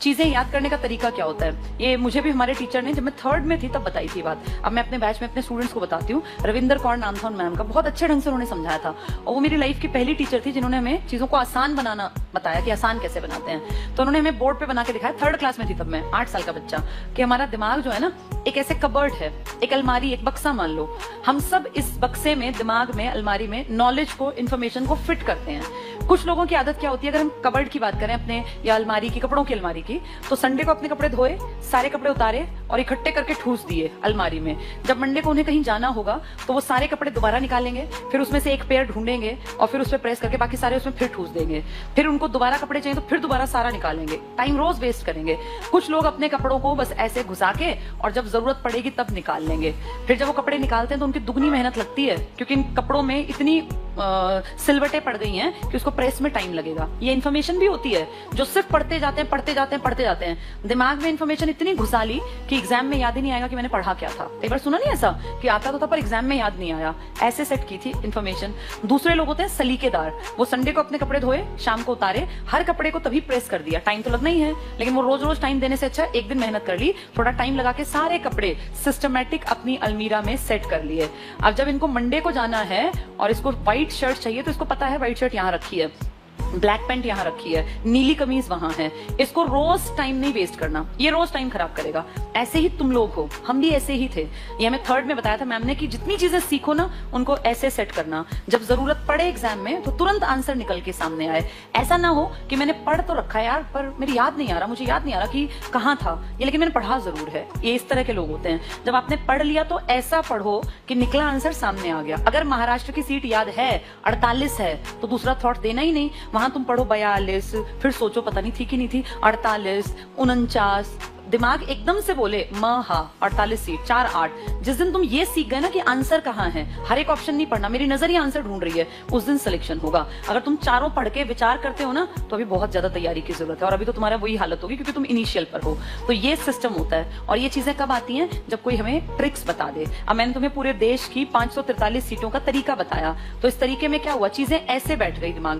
चीजें याद करने का तरीका क्या होता है, ये मुझे भी हमारे टीचर ने जब मैं 3rd में थी तब बताई थी बात। अब मैं अपने बैच में अपने स्टूडेंट्स को बताती हूँ। रविंदर कौर नाम था उन मैम का, बहुत अच्छे ढंग से उन्होंने समझाया था और वो मेरी लाइफ की पहली टीचर थी जिन्होंने हमें चीजों को आसान बनाना बताया कि आसान कैसे बनाते हैं। तो उन्होंने हमें बोर्ड पे बना के दिखाया, 3rd क्लास में थी तब मैं, 8 साल का बच्चा, कि हमारा दिमाग जो है ना एक ऐसे कबर्ड है, एक अलमारी, एक बक्सा मान लो। हम सब इस बक्से में, दिमाग में, अलमारी में नॉलेज को, इन्फॉर्मेशन को फिट करते हैं। कुछ लोगों की आदत क्या होती है, अगर हम कबर्ड की बात करें अपने या अलमारी की, कपड़ों की अलमारी की, तो संडे को अपने कपड़े धोए, सारे कपड़े उतारे और इकट्ठे करके ठूस दिए अलमारी में। जब मंडे को उन्हें कहीं जाना होगा तो वो सारे कपड़े दोबारा निकालेंगे, फिर उसमें से एक पेयर ढूंढेंगे और फिर उस पर प्रेस करके बाकी सारे उसमें फिर ठूस देंगे। फिर उनको दोबारा कपड़े चाहिए तो फिर दोबारा सारा निकालेंगे। टाइम रोज वेस्ट करेंगे। कुछ लोग अपने कपड़ों को बस ऐसे घुसा के और जब जरूरत पड़ेगी तब निकाल लेंगे। फिर जब वो कपड़े निकालते हैं तो उनकी दुगनी मेहनत लगती है, क्योंकि इन कपड़ों में इतनी सिलवटें पड़ गई हैं कि उसको प्रेस में टाइम लगेगा। ये इन्फॉर्मेशन भी होती है जो सिर्फ पढ़ते जाते हैं, पढ़ते जाते हैं, पढ़ते जाते हैं। दिमाग में इन्फॉर्मेशन इतनी घुसा ली कि एग्जाम में याद ही नहीं आएगा कि मैंने पढ़ा क्या था। एक बार सुना नहीं ऐसा कि आता तो था पर एग्जाम में याद नहीं आया, ऐसे सेट की थी इन्फॉर्मेशन। दूसरे लोग होते हैं सलीकेदार, वो संडे को अपने कपड़े धोए, शाम को उतारे, हर कपड़े को तभी प्रेस कर दिया। टाइम तो लगना ही है, लेकिन वो रोज रोज टाइम देने से अच्छा एक दिन मेहनत कर ली, थोड़ा टाइम लगा के सारे कपड़े सिस्टमैटिक अपनी अलमीरा में सेट कर लिए। अब जब इनको मंडे को जाना है और इसको व्हाइट शर्ट चाहिए तो इसको पता है व्हाइट शर्ट यहाँ रखी है, ब्लैक पैंट यहाँ रखी है, नीली कमीज वहां है। इसको रोज टाइम नहीं वेस्ट करना, ये रोज टाइम खराब करेगा। ऐसे ही तुम लोग हो, हम भी ऐसे ही थे। ये हमें 3rd में बताया था मैम ने कि जितनी चीजें सीखो ना उनको ऐसे सेट करना, जब जरूरत पड़े एग्जाम में तो तुरंत आंसर निकल के सामने आए। ऐसा ना हो कि मैंने पढ़ तो रखा है यार पर मेरी याद नहीं आ रहा, मुझे याद नहीं आ रहा कि कहाँ था ये, लेकिन मैंने पढ़ा जरूर है। ये इस तरह के लोग होते हैं। जब आपने पढ़ लिया तो ऐसा पढ़ो कि निकला आंसर सामने आ गया। अगर महाराष्ट्र की सीट याद है 48 है तो दूसरा थॉट देना ही नहीं, वहां तुम पढ़ो 42, फिर सोचो पता नहीं थी कि नहीं थी, 48, 49, दिमाग एकदम से बोले हा 48 सीट 4 8। जिस दिन तुम ये सीख गए ना कि आंसर कहाँ है, हर एक ऑप्शन नहीं पढ़ना, मेरी नजर ही आंसर ढूंढ रही है, उस दिन सिलेक्शन होगा। अगर तुम चारों पढ़ के विचार करते हो ना तो अभी बहुत ज्यादा तैयारी की जरूरत है और अभी तो तुम्हारा वही हालत होगी क्योंकि तुम इनिशियल पर हो। तो ये सिस्टम होता है और ये चीजें कब आती हैं, जब कोई हमें ट्रिक्स बता दे। अब मैंने तुम्हें पूरे देश की 543 सीटों का तरीका बताया, तो इस तरीके में क्या हुआ, चीजें ऐसे बैठ गई दिमाग